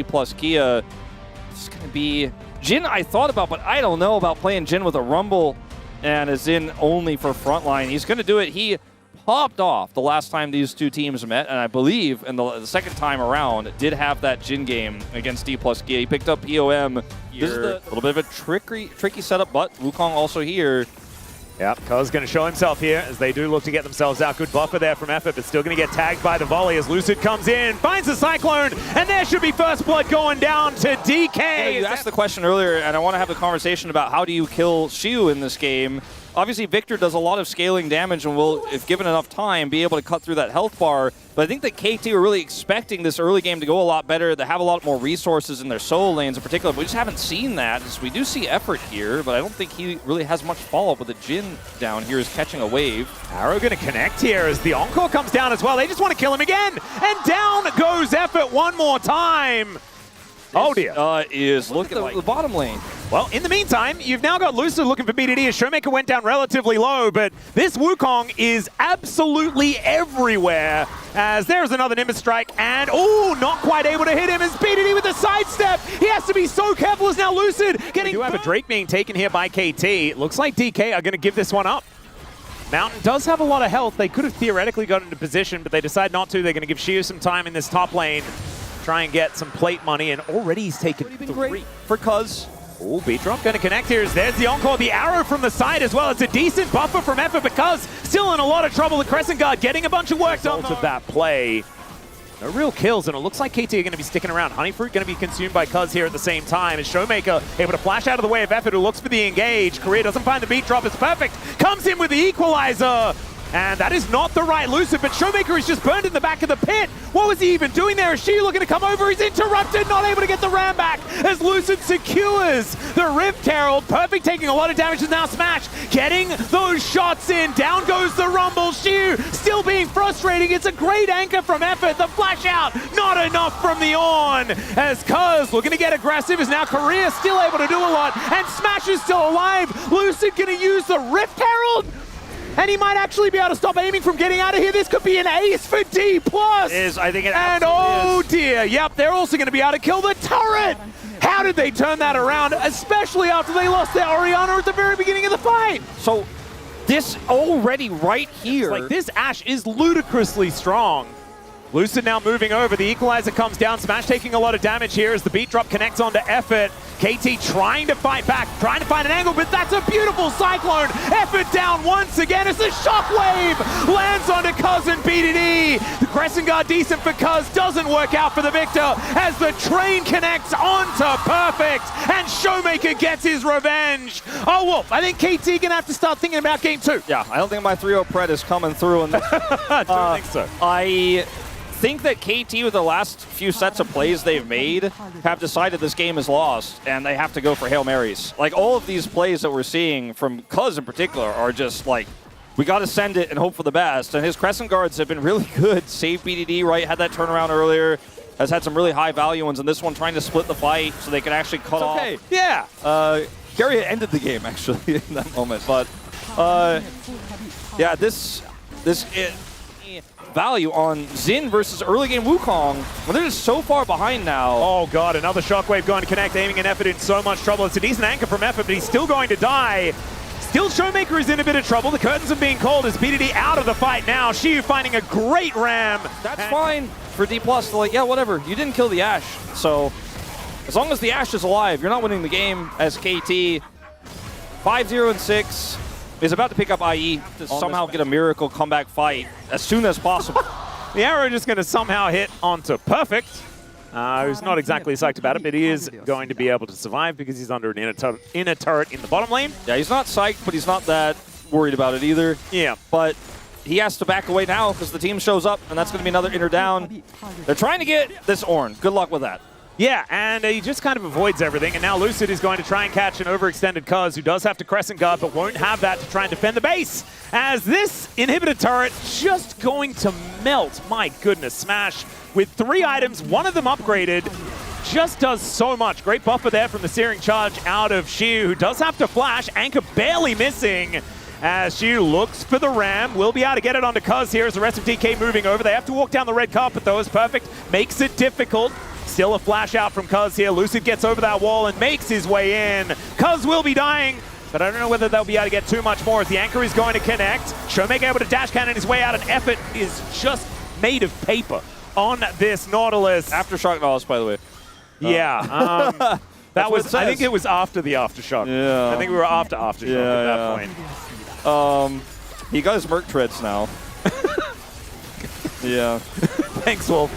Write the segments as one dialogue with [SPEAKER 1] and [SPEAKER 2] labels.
[SPEAKER 1] plus Kia. It's going to be Jin I thought about, but I don't know about playing Jin with a Rumble and is in only for frontline. He's going to do it. He popped off the last time these two teams met, and I believe in the second time around did have that Jin game against D plus Gia. He picked up POM. This is a little bit of a tricky setup, but Wukong also here.
[SPEAKER 2] Yep, Kaza's going to show himself here as they do look to get themselves out. Good buffer there from Effort, but still going to get tagged by the volley as Lucid comes in, finds the Cyclone, and there should be first blood going down to DK.
[SPEAKER 1] Yeah, you asked the question earlier, and I want to have a conversation about how do you kill Xiu in this game. Obviously, Victor does a lot of scaling damage and will, if given enough time, be able to cut through that health bar. But I think that KT are really expecting this early game to go a lot better. They have a lot more resources in their solo lanes in particular, but we just haven't seen that. So we do see Effort here, but I don't think he really has much follow-up with the Jin down here is catching a wave.
[SPEAKER 2] Arrow going to connect here as the Encore comes down as well. They just want to kill him again, and down goes Effort one more time. Oh dear.
[SPEAKER 1] Is looking like the bottom lane.
[SPEAKER 2] Well, in the meantime, you've now got Lucid looking for BDD as Showmaker went down relatively low, but this Wukong is absolutely everywhere as there's another Nimbus Strike, and oh, not quite able to hit him as BDD with the sidestep. He has to be so careful as now Lucid getting... We do have a Drake being taken here by KT. It looks like DK are going to give this one up. Mountain does have a lot of health. They could have theoretically got into position, but they decide not to. They're going to give Xiu some time in this top lane. Try and get some plate money, and already he's taken 3
[SPEAKER 1] for Kuz.
[SPEAKER 2] Oh, beat drop going to connect here. There's the Encore, the arrow from the side as well. It's a decent buffer from Effort because still in a lot of trouble. The Crescent Guard getting a bunch of work done of that play. No real kills, and it looks like KT are going to be sticking around. Honeyfruit going to be consumed by Kuz here at the same time. As Showmaker able to flash out of the way of Effort, who looks for the engage. Korea doesn't find the beat drop. It's perfect. Comes in with the equalizer. And that is not the right Lucid, but Showmaker is just burned in the back of the pit. What was he even doing there? Is she looking to come over? He's interrupted, not able to get the ram back as Lucid secures the Rift Herald. Perfect, taking a lot of damage is now Smash. Getting those shots in. Down goes the Rumble. Xiu still being frustrating. It's a great anchor from Effort. The flash out, not enough from the On. As Kuz looking to get aggressive is now Korea still able to do a lot. And Smash is still alive. Lucid going to use the Rift Herald. And he might actually be able to stop aiming from getting out of here. This could be an ace for D+.
[SPEAKER 1] I think it
[SPEAKER 2] and oh dear, yep, they're also going to be able to kill the turret. How did they turn that around, especially after they lost their Orianna at the very beginning of the fight?
[SPEAKER 1] So this already right here.
[SPEAKER 2] It's like this Ashe is ludicrously strong. Lucid now moving over. The equalizer comes down. Smash taking a lot of damage here as the beat drop connects onto Effort. KT trying to fight back, trying to find an angle, but that's a beautiful Cyclone. Effort down once again as the Shockwave lands onto Kuz and BDD. The Crescent Guard decent for Kuz, doesn't work out for the Victor as the train connects onto Perfect and Showmaker gets his revenge. Oh, well, I think KT gonna have to start thinking about game 2.
[SPEAKER 1] Yeah, I don't think my 3-0 Pred is coming through in this.
[SPEAKER 2] I don't think so.
[SPEAKER 1] I think that KT, with the last few sets of plays they've made, have decided this game is lost and they have to go for Hail Marys. Like, all of these plays that we're seeing from Kuz in particular are just like, we got to send it and hope for the best. And his Crescent Guards have been really good. Save BDD, right? Had that turnaround earlier. Has had some really high value ones. And this one trying to split the fight so they can actually cut off.
[SPEAKER 2] Okay. Yeah.
[SPEAKER 1] Gary ended the game, actually, in that moment. But, yeah, this value on Xin versus early game Wukong, when they're just so far behind now.
[SPEAKER 2] Oh god, another Shockwave going to connect, aiming and Effort in so much trouble. It's a decent anchor from Effort, but he's still going to die. Still Showmaker is in a bit of trouble. The curtains are being called as BDD out of the fight now. Xiu finding a great ram.
[SPEAKER 1] That's fine for D+. Like, yeah, whatever. You didn't kill the Ashe. So, as long as the Ashe is alive, you're not winning the game as KT. 5-0-6. Is about to pick up IE to somehow get a miracle comeback fight as soon as possible.
[SPEAKER 2] The arrow just going to somehow hit onto Perfect, who's not exactly psyched about it, but he is going to be able to survive because he's under an inner turret in the bottom lane.
[SPEAKER 1] Yeah, he's not psyched, but he's not that worried about it either.
[SPEAKER 2] Yeah.
[SPEAKER 1] But he has to back away now because the team shows up, and that's going to be another inner down. They're trying to get this Ornn. Good luck with that.
[SPEAKER 2] Yeah, and he just kind of avoids everything, and now Lucid is going to try and catch an overextended Kuz, who does have to Crescent Guard, but won't have that to try and defend the base, as this inhibitor turret just going to melt. My goodness, Smash with 3 items, one of them upgraded, just does so much. Great buffer there from the Searing Charge out of Xiu, who does have to flash, Anchor barely missing, as Xiu looks for the ram. Will be able to get it onto Kuz here as the rest of DK moving over. They have to walk down the red carpet though, as Perfect makes it difficult. Still a flash out from Kaz here. Lucid gets over that wall and makes his way in. Kaz will be dying, but I don't know whether they'll be able to get too much more as the anchor is going to connect. Showmaker able to dash cannon his way out, and Effort is just made of paper on this Nautilus.
[SPEAKER 1] Aftershock Nautilus, by the way.
[SPEAKER 2] Yeah. That was, I think it was after the Aftershock.
[SPEAKER 1] Yeah.
[SPEAKER 2] I think we were after Aftershock at that point.
[SPEAKER 1] He got his Merc treads now. Yeah.
[SPEAKER 2] Thanks, Wolf.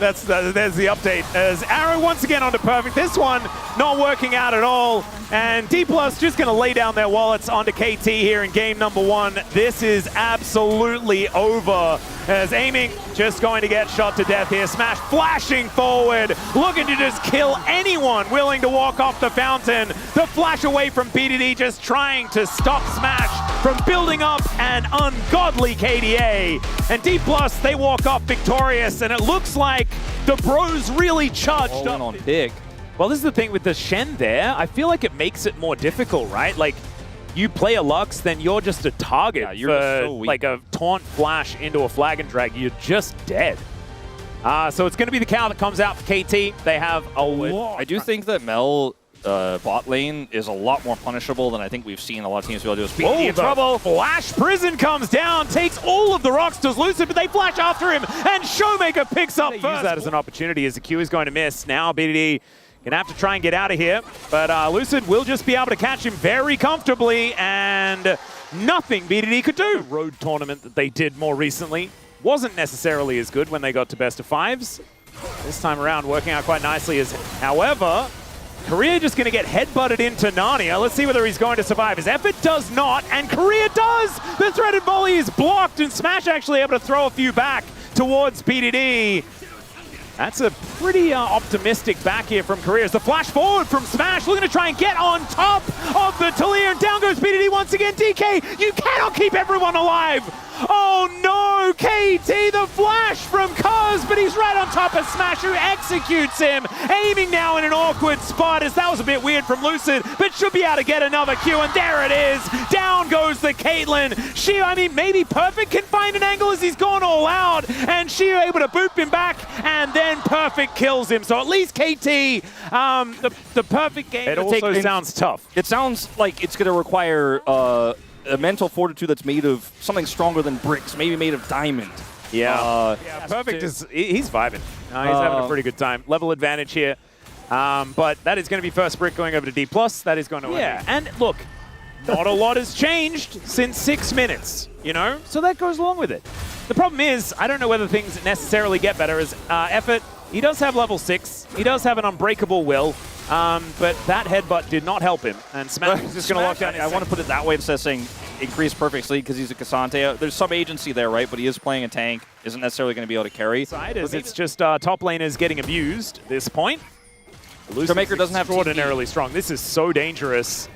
[SPEAKER 2] There's the update. As Arrow once again onto Perfect. This one not working out at all. And D+ just going to lay down their wallets onto KT here in game number 1. This is absolutely over. As Aiming just going to get shot to death here. Smash flashing forward, looking to just kill anyone willing to walk off the fountain. The flash away from PDD, just trying to stop Smash from building up an ungodly KDA. And D+, they walk off victorious, and it looks like the bros really charged up.
[SPEAKER 1] On big.
[SPEAKER 2] Well, this is the thing with the Shen there. I feel like it makes it more difficult, right? Like, you play a Lux, then you're just a target. Yeah, you're for so weak. Like a taunt flash into a flag and drag. You're just dead. So it's going to be the cow that comes out for KT. They have a lot.
[SPEAKER 1] I do think that Mel bot lane is a lot more punishable than I think we've seen a lot of teams be able to do.
[SPEAKER 2] Whoa, trouble. Flash Prison comes down, takes all of the rocks to Lucid, but they flash after him, and Showmaker picks up first. Use that as an opportunity as the Q is going to miss. Now BDD gonna have to try and get out of here, but Lucid will just be able to catch him very comfortably, and nothing BDD could do. The road tournament that they did more recently wasn't necessarily as good when they got to best of 5s. This time around working out quite nicely. However, Korea just gonna get headbutted into Narnia. Let's see whether he's going to survive. His effort does not, and Korea does! The threaded volley is blocked, and Smash actually able to throw a few back towards BDD. That's a pretty optimistic back here from Korea. As the flash forward from Smash, looking to try and get on top of the Talir, and down goes BDD once again. DK, you cannot keep everyone alive! Oh no, KT, the flash from Kaz, but he's right on top of Smash, who executes him. Aiming now in an awkward spot, as that was a bit weird from Lucid, but should be able to get another Q, and there it is. Down goes the Caitlyn. She, I mean, maybe Perfect can find an angle as he's gone all out, and she able to boop him back, and then Perfect kills him. So at least KT, the Perfect game.
[SPEAKER 1] It also sounds tough. It sounds like it's going to require a mental fortitude that's made of something stronger than bricks, maybe made of diamond.
[SPEAKER 2] Yeah, Perfect is, he's vibing. He's having a pretty good time. Level advantage here. But that is going to be first brick going over to D+. That is going to win. Yeah, and look, not a lot has changed since 6 minutes, you know? So that goes along with it. The problem is, I don't know whether things necessarily get better as Effort. He does have level 6. He does have an unbreakable will. But that headbutt did not help him, and Smash is just going to lock down.
[SPEAKER 1] I want to put it that way instead of saying increase Perfect's lead because he's a Cassante. There's some agency there, right? But he is playing a tank, isn't necessarily going to be able to carry.
[SPEAKER 2] It's just top laners getting abused at this point.
[SPEAKER 1] Showmaker doesn't have
[SPEAKER 2] extraordinarily strong. This is so dangerous.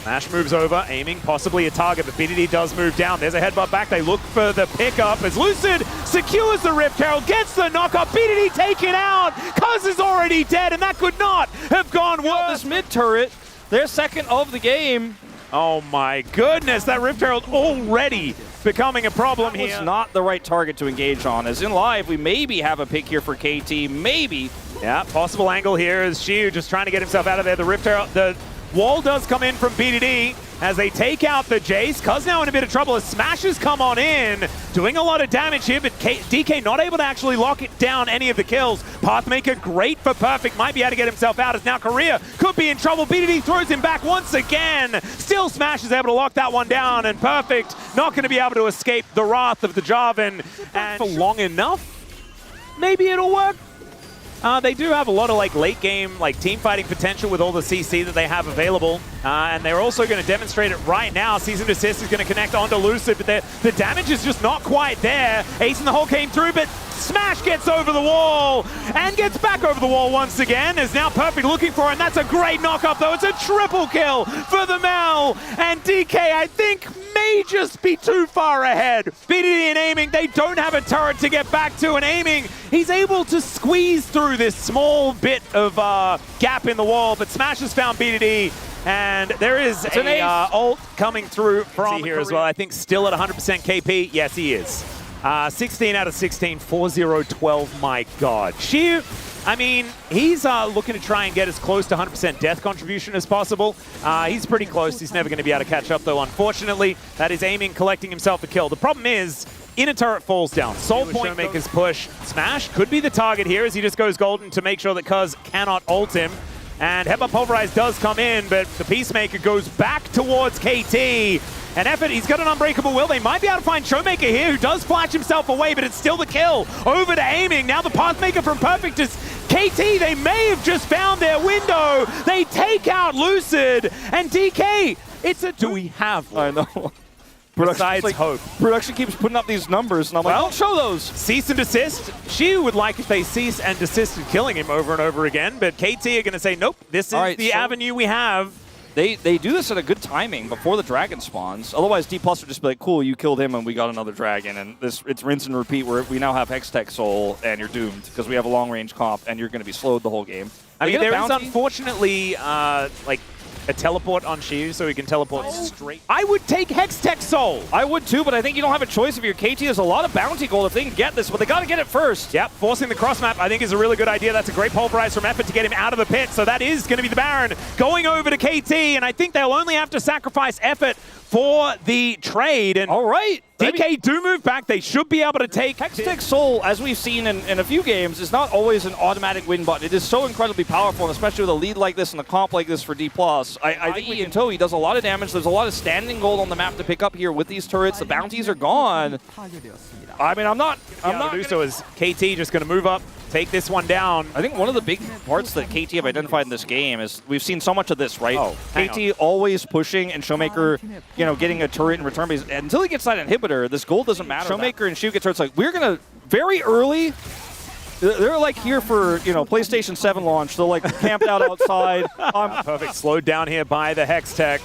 [SPEAKER 2] Smash moves over, aiming possibly a target, but BDD does move down. There's a headbutt back. They look for the pickup as Lucid secures the Rift Herald, gets the knockup. BDD taken out. Kaz is already dead, and that could not have gone worse.
[SPEAKER 1] This mid turret, they're second of the game.
[SPEAKER 2] Oh my goodness, that Rift Herald already becoming a problem here.
[SPEAKER 1] It's not the right target to engage on. As in live, we maybe have a pick here for KT, maybe.
[SPEAKER 2] Yeah, possible angle here is Shiu just trying to get himself out of there. The Rift Herald, the wall does come in from BDD as they take out the Jace. Kaz now in a bit of trouble as Smashes come on in, doing a lot of damage here, but DK not able to actually lock it down any of the kills. Pathmaker great for Perfect, might be able to get himself out as now Korea could be in trouble. BDD throws him back once again. Still Smash is able to lock that one down, and Perfect not going to be able to escape the wrath of the Jarvan. And for long enough, maybe it'll work. They do have a lot of late game team fighting potential with all the CC that they have available, and they're also going to demonstrate it right now. Season Assist is going to connect onto Lucid, but the damage is just not quite there. Ace in the hole came through, but Smash gets over the wall and gets back over the wall once again. Is now Perfect looking for it, and that's a great knock-up though. It's a triple kill for the Mel, and DK I think may just be too far ahead. BDD and Aiming, they don't have a turret to get back to, and Aiming, he's able to squeeze through this small bit of gap in the wall, but Smash has found BDD, and there is an ult coming through from here as well. I think still at 100% KP. Yes, he is. 16 out of 16, 4-0-12, my God. Xiu, I mean, he's looking to try and get as close to 100% death contribution as possible. He's pretty close. He's never going to be able to catch up, though, unfortunately. That is aiming, collecting himself a kill. The problem is, inner turret falls down. Soul Point Showmaker's push. Smash could be the target here as he just goes golden to make sure that Kaz cannot ult him. And Headbutt Pulverize does come in, but the Peacemaker goes back towards KT. And Effort, he's got an Unbreakable Will. They might be able to find Showmaker here, who does flash himself away, but it's still the kill. Over to aiming. Now the Pathmaker from Perfect is KT. They may have just found their window. They take out Lucid. And DK, it's a... Do we have one?
[SPEAKER 1] I know.
[SPEAKER 2] Besides
[SPEAKER 1] like,
[SPEAKER 2] hope.
[SPEAKER 1] Production keeps putting up these numbers, and I'm like, don't show those.
[SPEAKER 2] Cease and desist. She would like if they cease and desisted killing him over and over again, but KT are going to say, nope, this is the avenue we have.
[SPEAKER 1] They do this at a good timing before the dragon spawns. Otherwise, D+ would just be like, cool, you killed him and we got another dragon. And it's rinse and repeat where we now have Hextech Soul and you're doomed because we have a long-range comp and you're going to be slowed the whole game.
[SPEAKER 2] I mean, there is unfortunately, like, a teleport on Xiu so he can teleport straight. I would take Hextech Soul.
[SPEAKER 1] I would too, but I think you don't have a choice if you're KT. There's a lot of bounty gold if they can get this, but they got to get it first.
[SPEAKER 2] Yep, forcing the cross map I think is a really good idea. That's a great pulverize from Effort to get him out of the pit. So that is going to be the Baron going over to KT, and I think they'll only have to sacrifice Effort for the trade. And
[SPEAKER 1] all right.
[SPEAKER 2] DK do move back. They should be able to take
[SPEAKER 1] Hextech Soul, as we've seen in a few games, is not always an automatic win button. It is so incredibly powerful, and especially with a lead like this and a comp like this for D+. I think Ian Toe, he does a lot of damage. There's a lot of standing gold on the map to pick up here with these turrets. The bounties are gone. I mean, I'm not
[SPEAKER 2] do so is KT just going to move up, take this one down.
[SPEAKER 1] I think one of the big parts that KT have identified in this game is we've seen so much of this, right?
[SPEAKER 2] Oh,
[SPEAKER 1] KT always pushing and Showmaker, you know, getting a turret in return. But until he gets that inhibitor, this gold doesn't matter. Showmaker and Xiu get turrets like, we're going to, very early, they're like here for, you know, PlayStation 7 launch. They're like camped out outside.
[SPEAKER 2] Perfect. Slowed down here by the Hextech.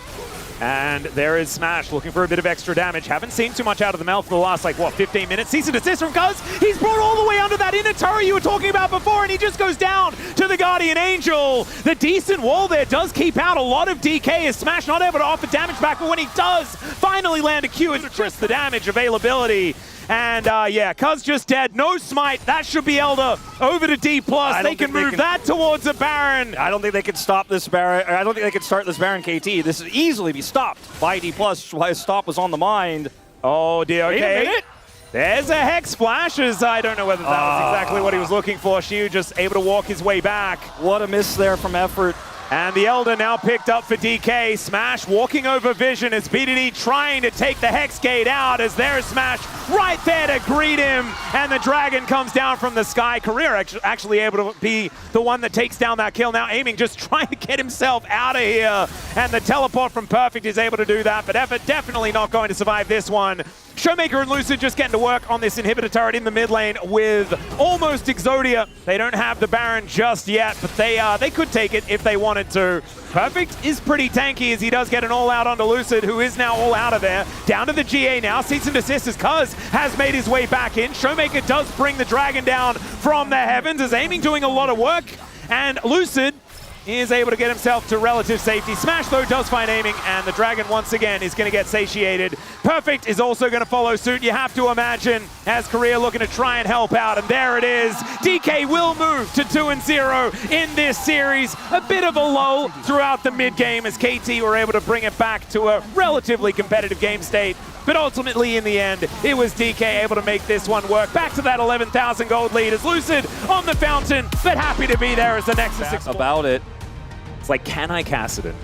[SPEAKER 2] And there is Smash looking for a bit of extra damage. Haven't seen too much out of the Mel for the last, like, what, 15 minutes? Cease and desist from Kaz. He's brought all the way under that inner turret you were talking about before, and he just goes down to the Guardian Angel. The decent wall there does keep out a lot of DK as Smash not able to offer damage back, but when he does finally land a Q, it's just the damage availability. And yeah, Kaz just dead. No smite. That should be Elder. Over to D+. They can move that towards a Baron.
[SPEAKER 1] I don't think they can stop this Baron. I don't think they can start this Baron KT. This is easily be stopped by D+. Why his stop was on the mind.
[SPEAKER 2] Oh dear, okay.
[SPEAKER 1] Wait a minute.
[SPEAKER 2] There's a Hex Flash, as I don't know whether that was exactly what he was looking for. Xiu just able to walk his way back.
[SPEAKER 1] What a miss there from Effort.
[SPEAKER 2] And the Elder now picked up for DK. Smash walking over Vision as BDD trying to take the Hex Gate out as there's Smash right there to greet him. And the Dragon comes down from the sky. Career actually able to be the one that takes down that kill. Now aiming, just trying to get himself out of here. And the teleport from Perfect is able to do that. But Effort definitely not going to survive this one. Showmaker and Lucid just getting to work on this inhibitor turret in the mid lane with almost Exodia. They don't have the Baron just yet, but they could take it if they wanted to. Perfect is pretty tanky as he does get an all-out onto Lucid, who is now all out of there. Down to the GA now. Cease and desist as Kaz has made his way back in. Showmaker does bring the Dragon down from the heavens as aiming doing a lot of work. And Lucid is able to get himself to relative safety. Smash, though, does find aiming, and the Dragon, once again, is going to get satiated. Perfect is also going to follow suit, you have to imagine, as Korea looking to try and help out, and there it is. DK will move to 2-0 in this series. A bit of a lull throughout the mid-game as KT were able to bring it back to a relatively competitive game state. But ultimately, in the end, it was DK able to make this one work. Back to that 11,000 gold lead as Lucid on the fountain, but happy to be there as the Nexus explodes.
[SPEAKER 1] About it.
[SPEAKER 2] It's like, can I Kassadin?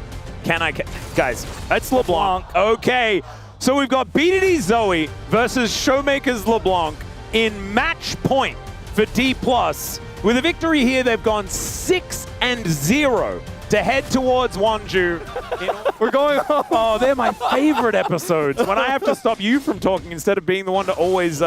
[SPEAKER 2] Guys, it's LeBlanc. Okay, so we've got BDD Zoe versus Showmaker's LeBlanc in match point for D+. With a victory here, they've gone 6-0 to head towards Wonju. We're going, oh, they're my favorite episodes. When I have to stop you from talking instead of being the one to always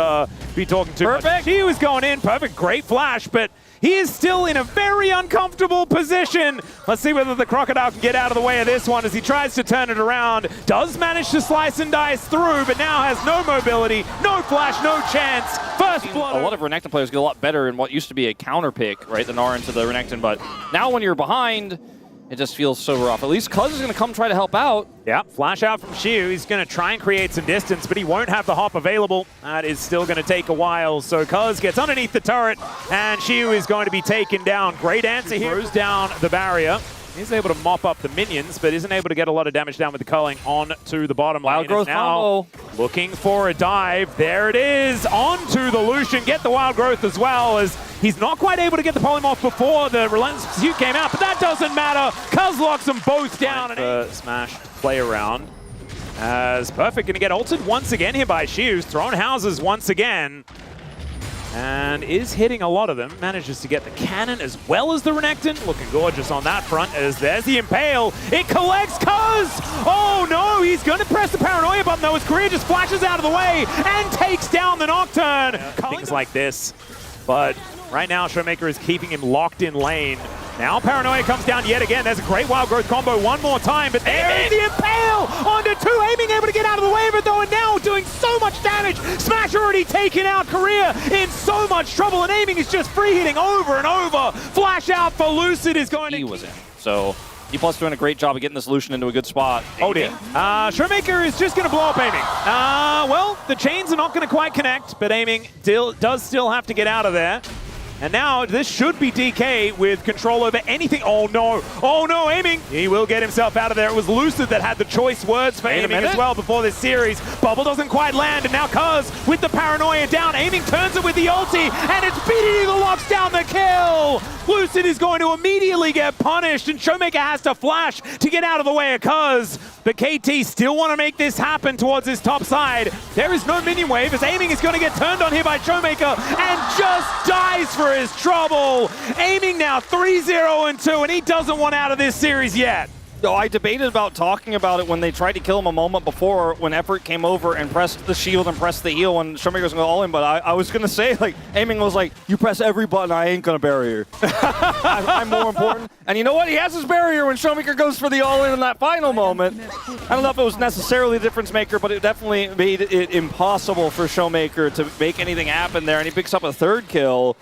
[SPEAKER 2] be talking too much.
[SPEAKER 1] Perfect.
[SPEAKER 2] She was going in, perfect, great flash, but he is still in a very uncomfortable position. Let's see whether the Crocodile can get out of the way of this one as he tries to turn it around. Does manage to slice and dice through, but now has no mobility, no flash, no chance. First blood.
[SPEAKER 1] A lot of Renekton players get a lot better in what used to be a counter pick, right, the Gnar into the Renekton, but now when you're behind, it just feels so rough. At least Kaza is going to come try to help out.
[SPEAKER 2] Yeah, flash out from Xiu. He's going to try and create some distance, but he won't have the hop available. That is still going to take a while. So Kaza gets underneath the turret, and Xiu is going to be taken down. Great answer here. Throws down the barrier. He's able to mop up the minions, but isn't able to get a lot of damage down with the culling onto the bottom lane.
[SPEAKER 1] Wild growth combo.
[SPEAKER 2] Looking for a dive. There it is. Onto the Lucian. Get the wild growth as well, as he's not quite able to get the polymorph before the relentless pursuit came out, but that doesn't matter. Kuz locks them both down. And Smash play around. As Perfect going to get ulted once again here by Xiu. Thrown houses once again. And is hitting a lot of them. Manages to get the cannon as well as the Renekton. Looking gorgeous on that front, as there's the Impale. It collects Kuz! Oh no, he's going to press the Paranoia button though. His career just flashes out of the way and takes down the Nocturne. Things like this. But right now, Showmaker is keeping him locked in lane. Now Paranoia comes down yet again. There's a great wild growth combo one more time, but there is the Impale onto two. Aiming able to get out of the way of it though, and now doing so much damage. Smash already taken out. Korea in so much trouble, and Aiming is just free hitting over and over. Flash out for Lucid is going to...
[SPEAKER 1] He was in. So D+ doing a great job of getting this Lucian into a good spot.
[SPEAKER 2] Oh dear. Showmaker is just going to blow up Aiming. Well, the chains are not going to quite connect, but Aiming does still have to get out of there. And now this should be DK with control over anything. Oh no, Aiming. He will get himself out of there. It was Lucid that had the choice words for Aiming as well before this series. Bubble doesn't quite land, and now Kuz with the Paranoia down. Aiming turns it with the ulti, and it's BDD that locks down the kill. Lucid is going to immediately get punished, and Showmaker has to flash to get out of the way of Kuz. But KT still want to make this happen towards his top side. There is no minion wave, as Aiming is going to get turned on here by Showmaker and just dies for his trouble. Aiming now 3-0-2, and he doesn't want out of this series yet.
[SPEAKER 1] I debated about talking about it when they tried to kill him a moment before, when Effort came over and pressed the shield and pressed the heal when Showmaker was going to go all in, but I was going to say, like, Aiming was like, you press every button, I ain't going to barrier. I'm more important. And you know what? He has his barrier when Showmaker goes for the all-in in that final moment. I don't know if it was necessarily the difference maker, but it definitely made it impossible for Showmaker to make anything happen there, and he picks up a third kill.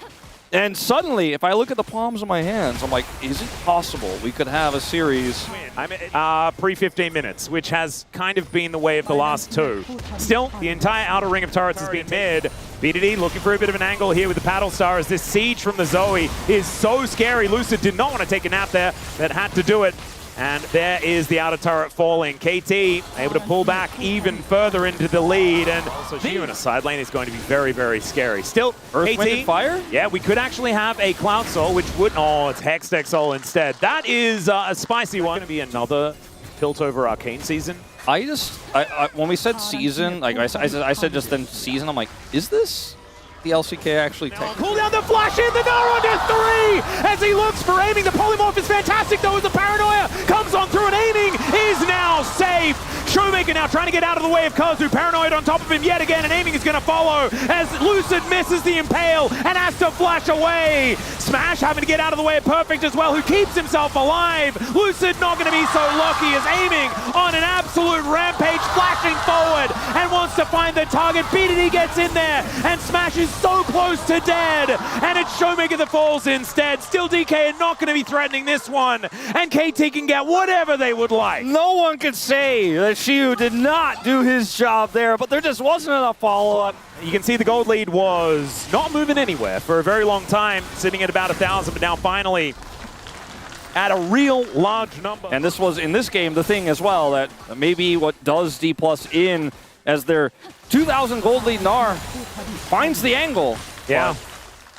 [SPEAKER 1] And suddenly, if I look at the palms of my hands, I'm like, is it possible we could have a series?
[SPEAKER 2] Pre-15 minutes, which has kind of been the way of the last two. Still, the entire outer ring of turrets has been mid. BDD looking for a bit of an angle here with the Paddle Star, as this siege from the Zoe is so scary. Lucid did not want to take a nap there, but had to do it. And there is the outer turret falling. KT able to pull back even further into the lead, and also Xiu in a side lane is going to be very, very scary. Still,
[SPEAKER 1] Earth,
[SPEAKER 2] KT,
[SPEAKER 1] Wind, and Fire?
[SPEAKER 2] Yeah, we could actually have a Cloud Soul, which would... Oh, it's Hextech Soul instead. That is a spicy one. Going to be another tilt over Arcane season.
[SPEAKER 1] When we said season, like I said just then season, I'm like, is this the LCK actually
[SPEAKER 2] Cool down the flash in, the Gnar under 3 as he looks for Aiming. The polymorph is fantastic though, as the Paranoia comes on through, and Aiming is now safe. Showmaker now trying to get out of the way of Kazu. Paranoid on top of him yet again, and Aiming is going to follow as Lucid misses the Impale and has to flash away. Smash having to get out of the way of Perfect as well, who keeps himself alive. Lucid not going to be so lucky, as Aiming on an absolute rampage, flashing forward and wants to find the target. BDD gets in there, and Smash is so close to dead, and it's Showmaker that falls instead. Still, DK are not going to be threatening this one, and KT can get whatever they would like.
[SPEAKER 1] No one could say that Xiu did not do his job there, but there just wasn't enough follow-up.
[SPEAKER 2] You can see the gold lead was not moving anywhere for a very long time, sitting at about 1,000, but now finally at a real large number.
[SPEAKER 1] And this was, in this game, the thing as well, that maybe what does D+ in as their 2,000 gold lead Gnar finds the angle.
[SPEAKER 2] Yeah.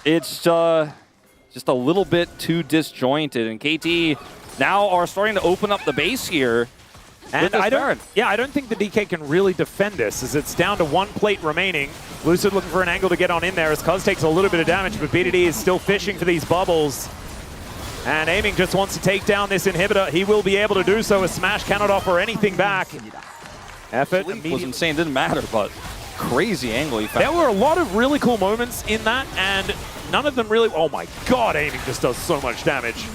[SPEAKER 1] It's just a little bit too disjointed, and KT now are starting to open up the base here.
[SPEAKER 2] And I don't think the DK can really defend this, as it's down to 1 plate remaining. Lucid looking for an angle to get on in there, as Kuz takes a little bit of damage, but BDD is still fishing for these bubbles. And Aiming just wants to take down this inhibitor. He will be able to do so, as Smash cannot offer anything back. Effort
[SPEAKER 1] was insane, didn't matter, but crazy angle he found.
[SPEAKER 2] There were a lot of really cool moments in that, and none of them really... Oh my god, Aiming just does so much damage.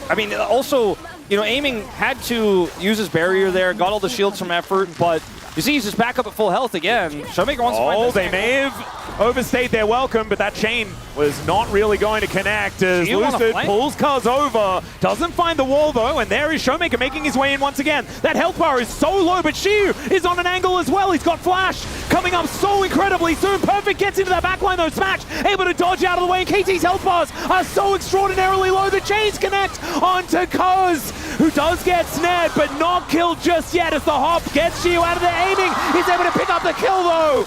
[SPEAKER 1] I mean, also, you know, Aiming had to use his barrier there, got all the shields from Effort, but You see, he's just back up at full health again. Showmaker wants to find this
[SPEAKER 2] they
[SPEAKER 1] angle.
[SPEAKER 2] may have overstayed their welcome, but that chain was not really going to connect as Lucid pulls Kaza over. Doesn't find the wall, though, and there is Showmaker making his way in once again. That health bar is so low, but Xiu is on an angle as well. He's got Flash coming up so incredibly soon. Perfect gets into that backline, though. Smash able to dodge out of the way, and KT's health bars are so extraordinarily low. The chains connect onto Kaz, who does get snared, but not killed just yet as the hop gets Xiu out of there. Aiming, he's able to pick up the kill, though.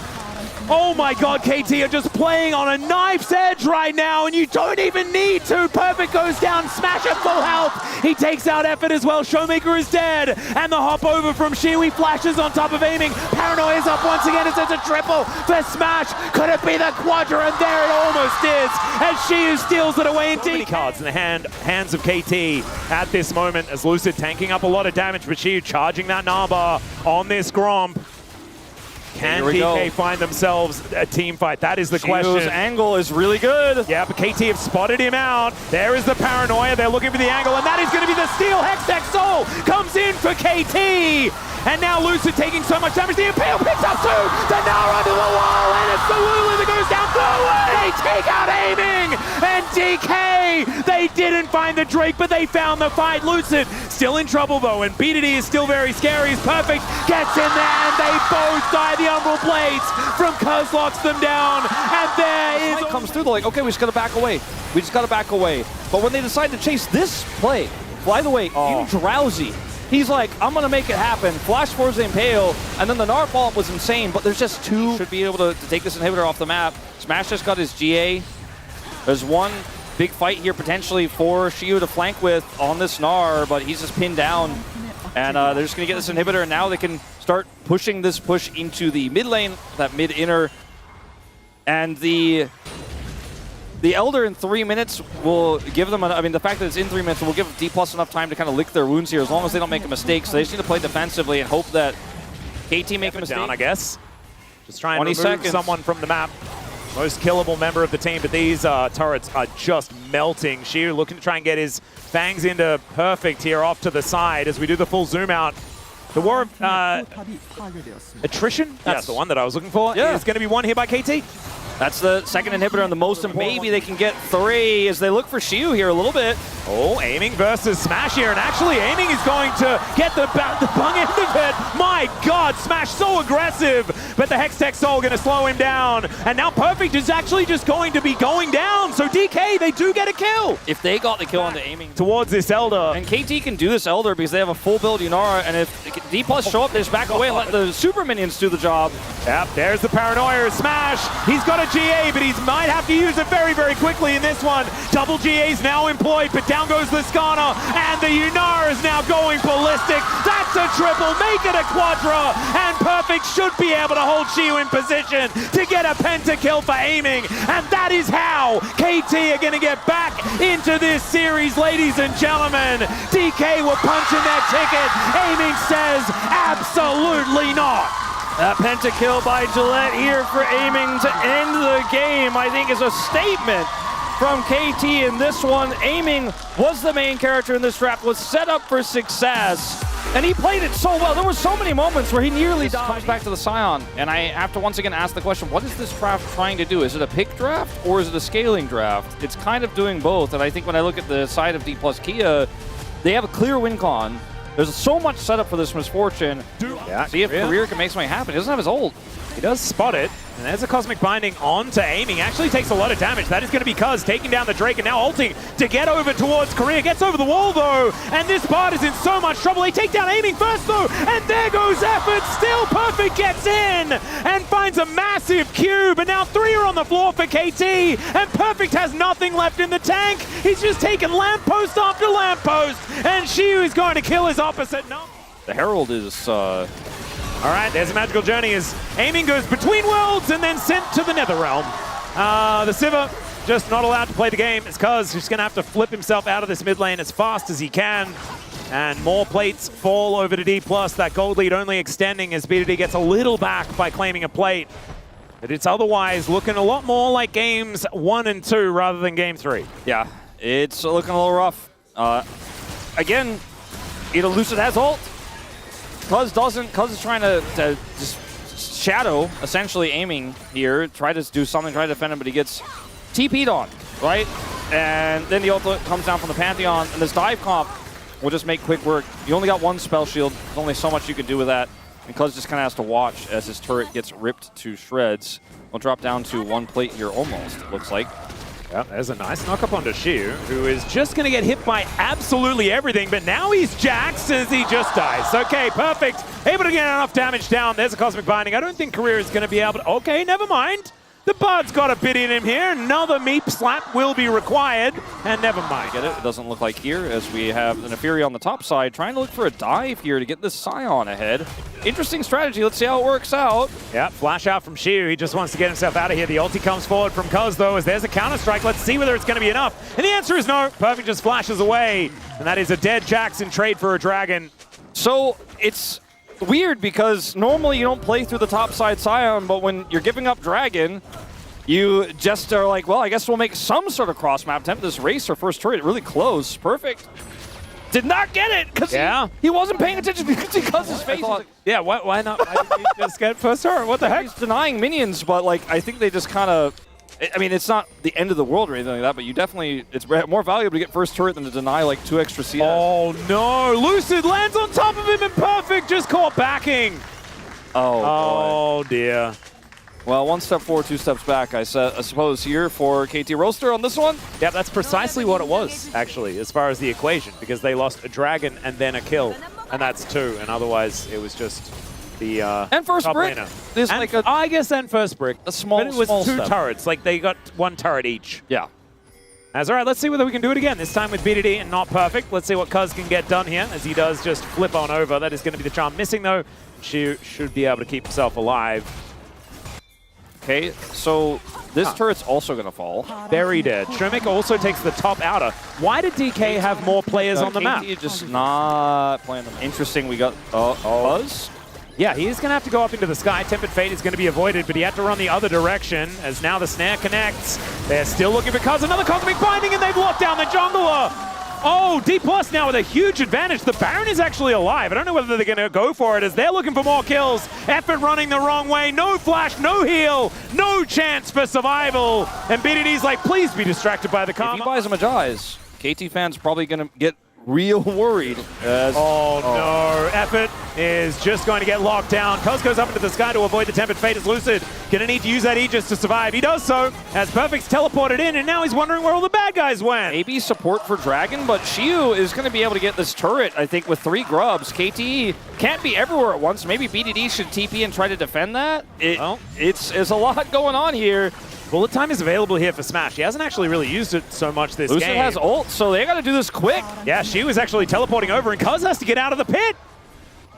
[SPEAKER 2] Oh my god, KT are just playing on a knife's edge right now, and you don't even need to. Perfect goes down, Smash at full health. He takes out Effort as well. Showmaker is dead, and the hop over from Shiwi flashes on top of Aiming. Paranoia is up once again. It's a triple for Smash. Could it be the Quadra? And there it almost is, as Shiu steals it away. Indeed, cards in the hands of KT at this moment, as Lucid tanking up a lot of damage, but Shiu charging that Naba on this Gromp. Can DK find themselves a team fight? That is the question.
[SPEAKER 1] Shiu's angle is really good.
[SPEAKER 2] Yeah, but KT have spotted him out. There is the Paranoia. They're looking for the angle, and that is going to be the steal. Hextech Soul comes in for KT. And now Lucid taking so much damage. The Impale picks up two. The Nara under the wall, and it's the Lulu that goes down. They take out Aiming. And DK, they didn't find the Drake, but they found the fight. Lucid still in trouble, though, and BDD is still very scary. He's Perfect gets in there, and they both die. The Umbral Blades from Cuz locks them down, and there is...
[SPEAKER 1] comes through, they're like, okay, we just got to back away. We just got to back away. But when they decide to chase this play, by the way, even Drowsy, he's like, I'm going to make it happen. Flash forwards the Impale, and then the Gnar follow-up was insane, but there's just two. Should be able to take this inhibitor off the map. Smash just got his GA. There's one big fight here potentially for Xiu to flank with on this Gnar, but he's just pinned down. And they're just going to get this inhibitor, and now they can start pushing this push into the mid lane, that mid-inner. And the Elder in 3 minutes will give them, I mean, the fact that it's in 3 minutes will give D+ enough time to kind of lick their wounds here, as long as they don't make a mistake. So they just need to play defensively and hope that KT make a mistake.
[SPEAKER 2] Down, I guess. Just try and remove someone from the map. Most killable member of the team, but these turrets are just melting. Xiu looking to try and get his fangs into Perfect here off to the side as we do the full zoom out. The War of Attrition, that's the one that I was looking for, is going to be won here by KT.
[SPEAKER 1] That's the second inhibitor and the most important. Maybe they can get 3 as they look for Xiu here a little bit.
[SPEAKER 2] Oh, Aiming versus Smash here, and actually Aiming is going to get the bung end of it. My God, Smash so aggressive, but the Hextech Soul going to slow him down, and now Perfect is actually just going to be going down, so DK, they do get a kill.
[SPEAKER 1] If they got the kill on the Aiming
[SPEAKER 2] towards this Elder.
[SPEAKER 1] And KT can do this Elder because they have a full build Yunara, and if D+ show up, they just back away and let the super minions do the job.
[SPEAKER 2] Yep, there's the Paranoia. Smash, he's got a GA, but he might have to use it very, very quickly in this one. Double GA's now employed, but down goes the Skana, and the Yunara is now going ballistic. That's a triple, make it a Quadra, and Perfect should be able to hold Xiu in position to get a pentakill for Aiming, and that is how KT are going to get back into this series, ladies and gentlemen. DK were punching their ticket. Aiming says absolutely not.
[SPEAKER 1] That pentakill by Gillette here for Aiming to end the game, I think, is a statement from KT in this one. Aiming was the main character in this draft, was set up for success, and he played it so well. There were so many moments where he nearly died. Comes back to the Scion, and I have to once again ask the question, what is this draft trying to do? Is it a pick draft, or is it a scaling draft? It's kind of doing both, and I think when I look at the side of D+ Kia, they have a clear win con. There's so much setup for this Misfortune. See if Career can make something happen. He doesn't have his ult.
[SPEAKER 2] He does spot it, and there's a Cosmic Binding onto Aiming. Actually takes a lot of damage. That is going to be Cuz taking down the Drake and now ulting to get over towards Career. Gets over the wall, though, and this Bard is in so much trouble. They take down Aiming first, though, and there goes Effort. Still Perfect gets in and finds a massive cube, and now 3 are on the floor for KT, and Perfect has nothing left in the tank. He's just taken lamppost after lamppost, and Xiu is going to kill his opposite. No.
[SPEAKER 1] The Herald is...
[SPEAKER 2] All right, there's a magical journey as Aiming goes between worlds and then sent to the Nether Realm. The Sivir just not allowed to play the game. It's Cuz who's going to have to flip himself out of this mid lane as fast as he can. And more plates fall over to D+. That gold lead only extending as BDD gets a little back by claiming a plate. But it's otherwise looking a lot more like games 1 and 2 rather than game 3.
[SPEAKER 1] Yeah, it's looking a little rough. Again, either Lucid has ult, Cuz is trying to just shadow, essentially aiming here, try to do something, try to defend him, but he gets TP'd on, right? And then the ult comes down from the Pantheon, and this dive comp will just make quick work. You only got one spell shield. There's only so much you can do with that. And Cuz just kind of has to watch as his turret gets ripped to shreds. We'll drop down to one plate here almost, it looks like.
[SPEAKER 2] Yep, there's a nice knock up onto Xiu, who is just going to get hit by absolutely everything, but now he's jaxed as he just dies. Okay, perfect. Able to get enough damage down. There's a Cosmic Binding. I don't think Career is going to be able to... Okay, never mind. The Bard's got a bit in him here. Another Meep slap will be required, and never mind.
[SPEAKER 1] Get it? It doesn't look like here, as we have the Neferi on the top side, trying to look for a dive here to get this Scion ahead. Interesting strategy. Let's see how it works out.
[SPEAKER 2] Yeah, flash out from Xiu. He just wants to get himself out of here. The ulti comes forward from Cuz, though, as there's a counter-strike. Let's see whether it's going to be enough. And the answer is no. Perfect just flashes away. And that is a dead Jax in trade for a Dragon.
[SPEAKER 1] So it's weird because normally you don't play through the top side Scion, but when you're giving up Dragon, you just are like, well, I guess we'll make some sort of cross-map attempt. This race or first turret really close. Perfect. Did not get it because he wasn't paying attention because his face.
[SPEAKER 2] Yeah, why not? Why did he just get first turret? What the heck?
[SPEAKER 1] He's denying minions, but like I think they just kind of. I mean, it's not the end of the world or anything like that, but you definitely, it's more valuable to get first turret than to deny like 2 extra CS.
[SPEAKER 2] Oh no, Lucid lands on top of him and Perfect just caught backing. Oh dear.
[SPEAKER 1] Well, 1 step forward, 2 steps back, I suppose, here for KT Rolster on this one.
[SPEAKER 2] Yeah, that's precisely what it was, actually, as far as the equation, because they lost a Dragon and then a kill, and that's 2, and otherwise it was just the
[SPEAKER 1] and first brick.
[SPEAKER 2] And like I guess then first brick.
[SPEAKER 1] A small,
[SPEAKER 2] but it was
[SPEAKER 1] small
[SPEAKER 2] 2
[SPEAKER 1] step.
[SPEAKER 2] turrets, like they got 1 turret each.
[SPEAKER 1] Yeah.
[SPEAKER 2] As all right, let's see whether we can do it again. This time with BDD and not Perfect. Let's see what Cuz can get done here, as he does just flip on over. That is going to be the charm missing, though. She should be able to keep himself alive.
[SPEAKER 1] Okay, so this turret's also going to fall.
[SPEAKER 2] Very dead. Shromik also takes the top outer. Why did DK have more players on the map?
[SPEAKER 1] Just not playing them. Interesting, we got Buzz.
[SPEAKER 2] Yeah, he is going to have to go up into the sky. Tempered Fate is going to be avoided, but he had to run the other direction as now the snare connects. They're still looking for Kaza. Another Cosmic Binding, and they've locked down the jungler. Oh, D+ now with a huge advantage. The Baron is actually alive. I don't know whether they're going to go for it as they're looking for more kills. Effort running the wrong way. No flash, no heal, no chance for survival. And BDD's like, please be distracted by the karma.
[SPEAKER 1] If he buys him a Jais, KT fans probably going to get real worried.
[SPEAKER 2] No, Effort is just going to get locked down. Cuz goes up into the sky to avoid the Tempered Fate as Lucid. Gonna need to use that Aegis to survive. He does so as Perfect's teleported in, and now he's wondering where all the bad guys went.
[SPEAKER 1] Maybe support for Dragon, but Xiu is going to be able to get this turret, I think, with 3 grubs. KT can't be everywhere at once. Maybe BDD should TP and try to defend that. It's a lot going on here.
[SPEAKER 2] Bullet time is available here for Smash. He hasn't actually really used it so much this game.
[SPEAKER 1] Lucid has ult, so they got to do this quick.
[SPEAKER 2] Yeah, Xiu is actually teleporting over, and Cuz has to get out of the pit.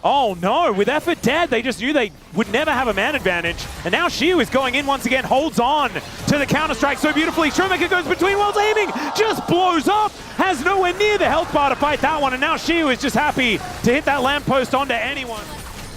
[SPEAKER 2] Oh no, with Effort dead, they just knew they would never have a man advantage. And now Xiu is going in once again, holds on to the counter-strike so beautifully. Showmaker goes between worlds, aiming, just blows up, has nowhere near the health bar to fight that one, and now Xiu is just happy to hit that lamppost onto anyone.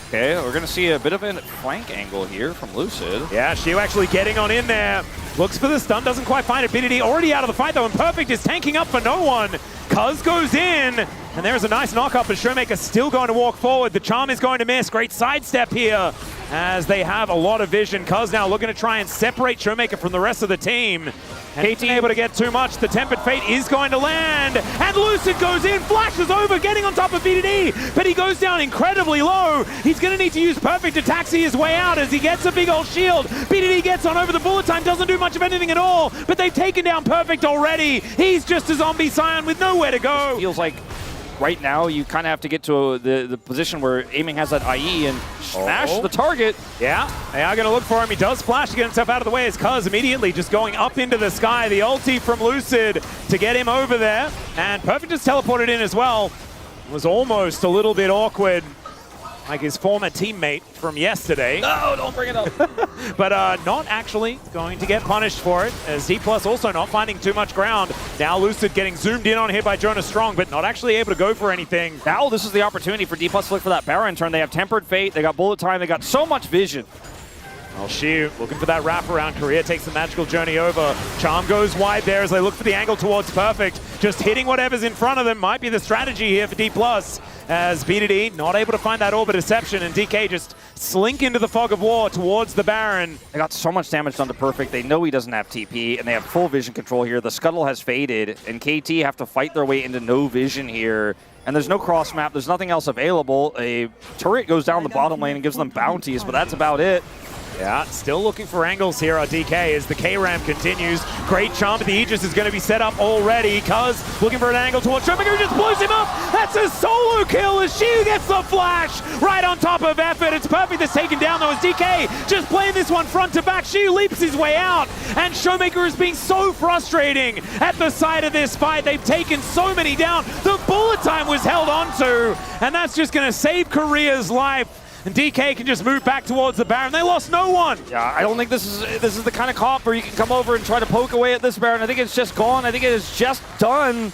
[SPEAKER 1] Okay, we're going to see a bit of a flank angle here from Lucid.
[SPEAKER 2] Yeah, Xiu actually getting on in there. Looks for the stun, doesn't quite find it. BDD already out of the fight though, and Perfect is tanking up for no one. Cuz goes in, and there's a nice knock-up, as Showmaker still going to walk forward. The charm is going to miss. Great sidestep here, as they have a lot of vision. Cuz now looking to try and separate Showmaker from the rest of the team. KT able to get too much. The Tempered Fate is going to land, and Lucid goes in, flashes over, getting on top of BDD, but he goes down incredibly low. He's going to need to use Perfect to taxi his way out as he gets a big old shield. BDD gets on over the bullet time, doesn't do much of anything at all, but they've taken down Perfect already. He's just a zombie Scion with nowhere to go.
[SPEAKER 1] Feels like right now you kind of have to get to the position where aiming has that IE and smash the target.
[SPEAKER 2] Yeah, they are going to look for him. He does flash to get himself out of the way as Cuz immediately just going up into the sky. The ulti from Lucid to get him over there. And Perfect just teleported in as well. It was almost a little bit awkward, like his former teammate from yesterday.
[SPEAKER 1] No, don't bring it up.
[SPEAKER 2] But not actually going to get punished for it, as D+ also not finding too much ground. Now Lucid getting zoomed in on here by Jonas Strong, but not actually able to go for anything.
[SPEAKER 1] Now this is the opportunity for D+ to look for that Baron turn. They have Tempered Fate, they got bullet time, they got so much vision.
[SPEAKER 2] Well, Xiu looking for that wraparound. Korea takes the magical journey over. Charm goes wide there as they look for the angle towards Perfect. Just hitting whatever's in front of them might be the strategy here for D+. as BDD not able to find that Orbit Deception, and DK just slink into the fog of war towards the Baron.
[SPEAKER 1] They got so much damage done to Perfect. They know he doesn't have TP, and they have full vision control here. The Scuttle has faded, and KT have to fight their way into no vision here. And there's no cross map. There's nothing else available. A turret goes down the bottom lane and gives them bounties, but that's about it.
[SPEAKER 2] Yeah, still looking for angles here on DK as the K-Ram continues. Great chomp, the Aegis is going to be set up already. Cuz looking for an angle towards Showmaker, just blows him up. That's a solo kill as Shiu gets the flash right on top of Effort. It's Perfect that's taken down though as DK just playing this one front to back. Shiu leaps his way out, and Showmaker is being so frustrating at the side of this fight. They've taken so many down. The bullet time was held onto, and that's just going to save Korea's life. And DK can just move back towards the Baron. They lost no one.
[SPEAKER 1] Yeah, I don't think this is the kind of comp where you can come over and try to poke away at this Baron. I think it's just gone. I think it is just done.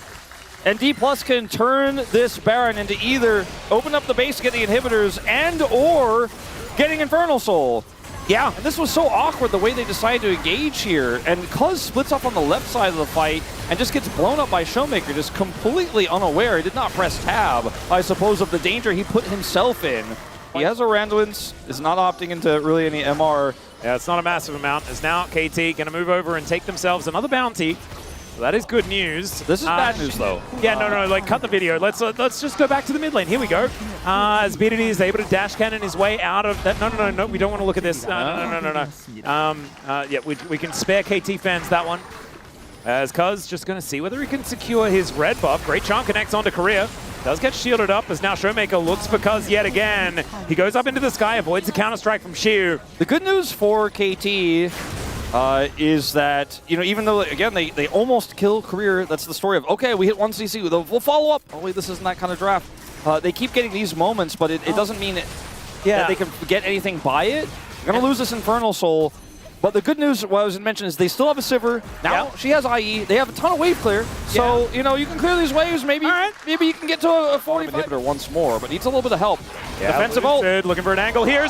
[SPEAKER 1] And D+ can turn this Baron into either open up the base to get the inhibitors and or getting Infernal Soul. Yeah, and this was so awkward the way they decided to engage here. And Cuz splits up on the left side of the fight and just gets blown up by Showmaker, just completely unaware. He did not press tab, I suppose, of the danger he put himself in. He has a Randuin's, is not opting into really any MR.
[SPEAKER 2] Yeah, it's not a massive amount. As now KT going to move over and take themselves another bounty. So that is good news.
[SPEAKER 1] This is bad news, though.
[SPEAKER 2] Yeah, no, like cut the video. Let's just go back to the mid lane. Here we go. As BDD is able to dash cannon his way out of that. No, we don't want to look at this. No. Yeah, we can spare KT fans that one. As Cuz just going to see whether he can secure his red buff. Great chunk connects onto Korea. Does get shielded up as now Showmaker looks for Cuz yet again. He goes up into the sky, avoids the counter-strike from Shiu.
[SPEAKER 1] The good news for KT is that, you know, even though, again, they almost kill Career, that's the story of, okay, we hit 1 CC, we'll follow up. Oh, wait, this isn't that kind of draft. They keep getting these moments, but it doesn't mean that they can get anything by it. They're going to lose this Infernal Soul. But the good news, what I was mentioned, is they still have a Sivir. Now she has IE. They have a ton of wave clear. So, you know, you can clear these waves. Maybe maybe you can get to a 45 inhibitor once more, but needs a little bit of help.
[SPEAKER 2] Yeah, defensive ult. Looking for an angle here.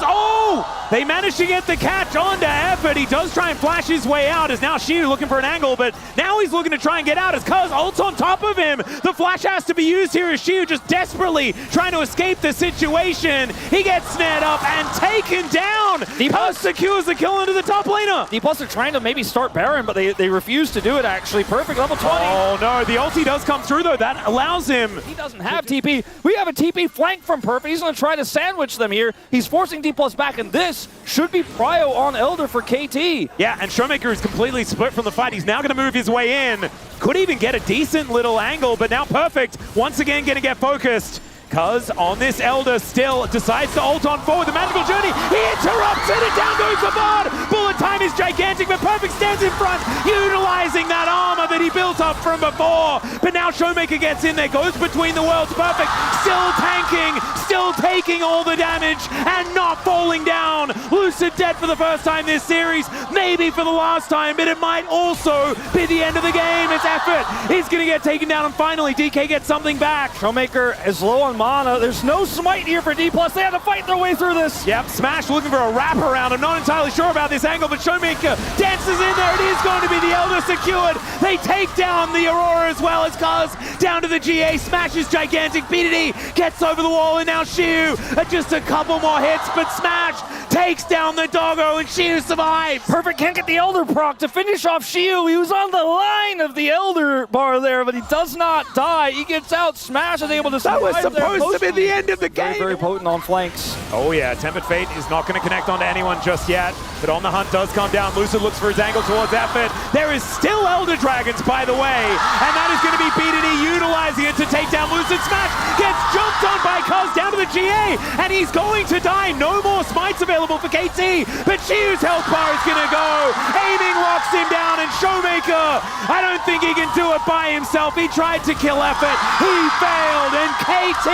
[SPEAKER 2] They managed to get the catch onto Effort. He does try and flash his way out as now Shiu looking for an angle, but now he's looking to try and get out as Cuz ult's on top of him. The flash has to be used here as Shiu just desperately trying to escape the situation. He gets snared up and taken down. Cuz secures the kill into the top laner.
[SPEAKER 1] D+ are trying to maybe start Baron, but they refuse to do it, actually. Perfect, level 20.
[SPEAKER 2] Oh, no, the ulti does come through, though. That allows him.
[SPEAKER 1] He doesn't have TP. We have a TP flank from Perfect. He's going to try to sandwich them here. He's forcing D+ back, and this should be prio on Elder for KT.
[SPEAKER 2] Yeah, and Showmaker is completely split from the fight. He's now going to move his way in. Could even get a decent little angle, but now Perfect once again going to get focused. Cuz on this Elder still decides to ult on forward. The magical journey, he interrupts it, and down goes the bard. Bullet time is gigantic, but Perfect stands in front, utilizing that armor that he built up from before. But now Showmaker gets in there, goes between the worlds. Perfect still tanking, still taking all the damage, and not falling down. Lucid dead for the first time this series, maybe for the last time, but it might also be the end of the game. It's Effort. He's going to get taken down, and finally DK gets something back.
[SPEAKER 1] Showmaker is low on mana. There's no smite here for D+. They have to fight their way through this.
[SPEAKER 2] Yep, Smash looking for a wraparound. I'm not entirely sure about this angle, but Showmaker dances in there. It is going to be the Elder secured. They take down the Aurora as well as Cuz down to the GA. Smash is gigantic. BDD gets over the wall, and now Shiu just a couple more hits, but Smash takes down the doggo, and Shiu survives.
[SPEAKER 1] Perfect can't get the Elder proc to finish off Shiu. He was on the line of the Elder bar there, but he does not die. He gets out. Smash is able to survive.
[SPEAKER 2] That was supposed to be the end of the game.
[SPEAKER 1] Very potent on flanks.
[SPEAKER 2] Oh yeah, Tempered Fate is not going to connect onto anyone just yet, but On the Hunt does come down. Lucid looks for his angle towards Effort. There is still Elder Dragons, by the way, and that is going to be BDD utilizing it to take down Lucid. Smash gets jumped on by Cuz down to the GA, and he's going to die. No more smites available for KT, but Shiu's health bar is going to go. Aiming locks him down, and Showmaker, I don't think he can do it by himself. He tried to kill Effort. He failed, and KT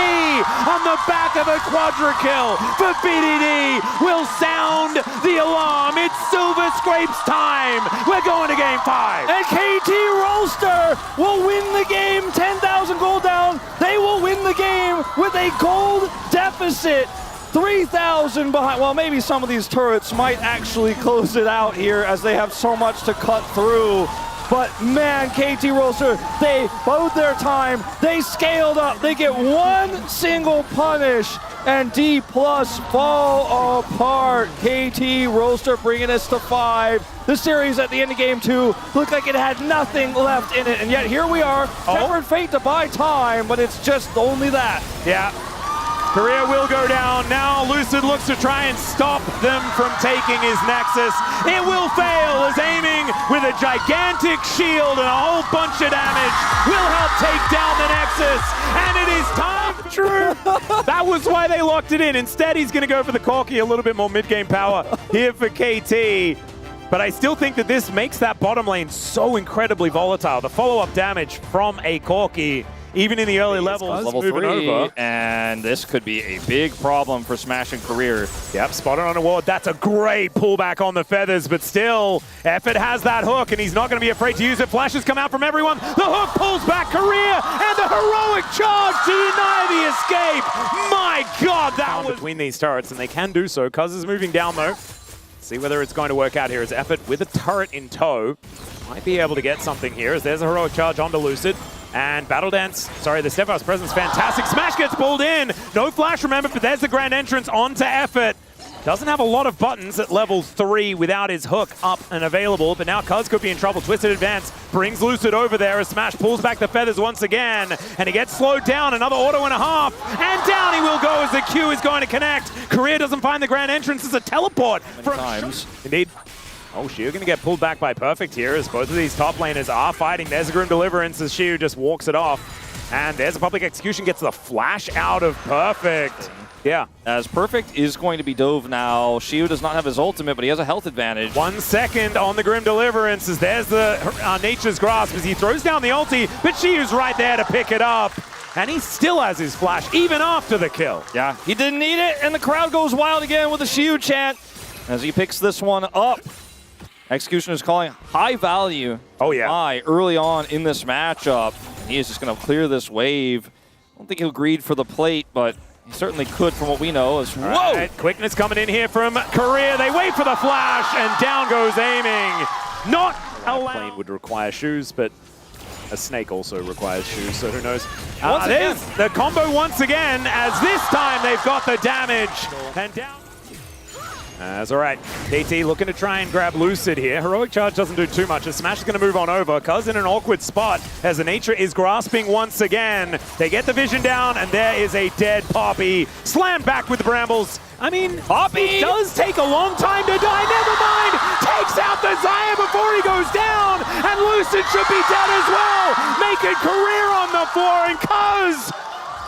[SPEAKER 2] on the back of a quadra kill for BDD will sound the alarm. It's Silver Scrapes time. We're going to game 5.
[SPEAKER 1] And KT Rolster will win the game. 10,000 gold down. They will win the game with a gold deficit. 3,000 behind. Well, maybe some of these turrets might actually close it out here as they have so much to cut through. But man, KT Rolster, they bode their time. They scaled up. They get one single punish, and D+ fall apart. KT Rolster bringing us to 5. The series at the end of game 2 looked like it had nothing left in it, and yet here we are. Tempered Fate to buy time, but it's just only that.
[SPEAKER 2] Yeah. Korea will go down. Now Lucid looks to try and stop them from taking his Nexus. It will fail as aiming with a gigantic shield and a whole bunch of damage will help take down the Nexus. And it is time. True. That was why they locked it in. Instead, he's going to go for the Corki, a little bit more mid-game power here for KT. But I still think that this makes that bottom lane so incredibly volatile. The follow-up damage from a Corki, even in the early levels,
[SPEAKER 1] level
[SPEAKER 2] moving
[SPEAKER 1] 3,
[SPEAKER 2] over.
[SPEAKER 1] And this could be a big problem for Smash and Career.
[SPEAKER 2] Yep, spotted on a ward. That's a great pullback on the feathers, but still, Effort has that hook, and he's not going to be afraid to use it. Flashes come out from everyone. The hook pulls back Korea, and the heroic charge to deny the escape. My God, that was between these turrets, and they can do so. Kaza is moving down, though. See whether it's going to work out here as Effort with a turret in tow might be able to get something here as there's a heroic charge onto Lucid. And Battle Dance, sorry, the Steadfast presence, fantastic. Smash gets pulled in. No flash, remember, but there's the grand entrance onto Effort. Doesn't have a lot of buttons at level 3 without his hook up and available, but now Kuz could be in trouble. Twisted Advance brings Lucid over there as Smash pulls back the feathers once again, and he gets slowed down. Another auto and a half, and down he will go as the Q is going to connect. Korea doesn't find the grand entrance as a teleport.
[SPEAKER 1] Times.
[SPEAKER 2] Indeed. Oh, Shiu going to get pulled back by Perfect here as both of these top laners are fighting. There's a Grim Deliverance as Shiu just walks it off. And there's a Public Execution, gets the flash out of Perfect. Yeah.
[SPEAKER 1] As Perfect is going to be dove now. Shiu does not have his ultimate, but he has a health advantage.
[SPEAKER 2] 1 second on the Grim Deliverance as there's the Nature's Grasp as he throws down the ulti, but Shiu's right there to pick it up. And he still has his flash, even after the kill.
[SPEAKER 1] Yeah, he didn't need it, and the crowd goes wild again with the Shiu chant as he picks this one up. Execution is calling high value.
[SPEAKER 2] Oh, yeah.
[SPEAKER 1] High early on in this matchup. He is just going to clear this wave. I don't think he'll greed for the plate, but he certainly could from what we know. As, whoa!
[SPEAKER 2] Right, quickness coming in here from Korea. They wait for the flash, and down goes aiming. Not allowed. Plane would require shoes, but a snake also requires shoes, so who knows. There's the combo once again, as this time they've got the damage. And down. That's all right. KT looking to try and grab Lucid here. Heroic Charge doesn't do too much. Smash is going to move on over. Kuz in an awkward spot as the Nature is grasping once again. They get the vision down, and there is a dead Poppy. Slammed back with the Brambles. I mean, Poppy does take a long time to die. Never mind. Takes out the Xayah before he goes down, and Lucid should be dead as well. Making career on the floor, and Kuz.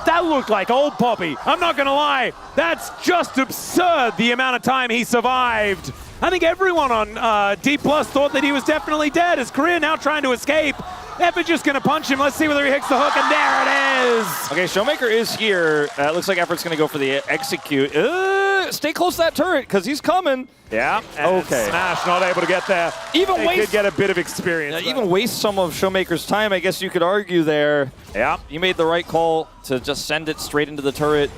[SPEAKER 2] That looked like old Poppy. I'm not going to lie. That's just absurd, the amount of time he survived. I think everyone on D+ thought that he was definitely dead. As Korea now trying to escape. Effort just going to punch him. Let's see whether he hits the hook, and there it is.
[SPEAKER 1] Okay, Showmaker is here. It looks like Effort's going to go for the execute. Stay close to that turret, because he's coming.
[SPEAKER 2] Yeah, and
[SPEAKER 1] okay.
[SPEAKER 2] Smash not able to get there.
[SPEAKER 1] Even
[SPEAKER 2] they could get a bit of experience.
[SPEAKER 1] Even waste some of Showmaker's time, I guess you could argue there.
[SPEAKER 2] Yeah.
[SPEAKER 1] You made the right call to just send it straight into the turret.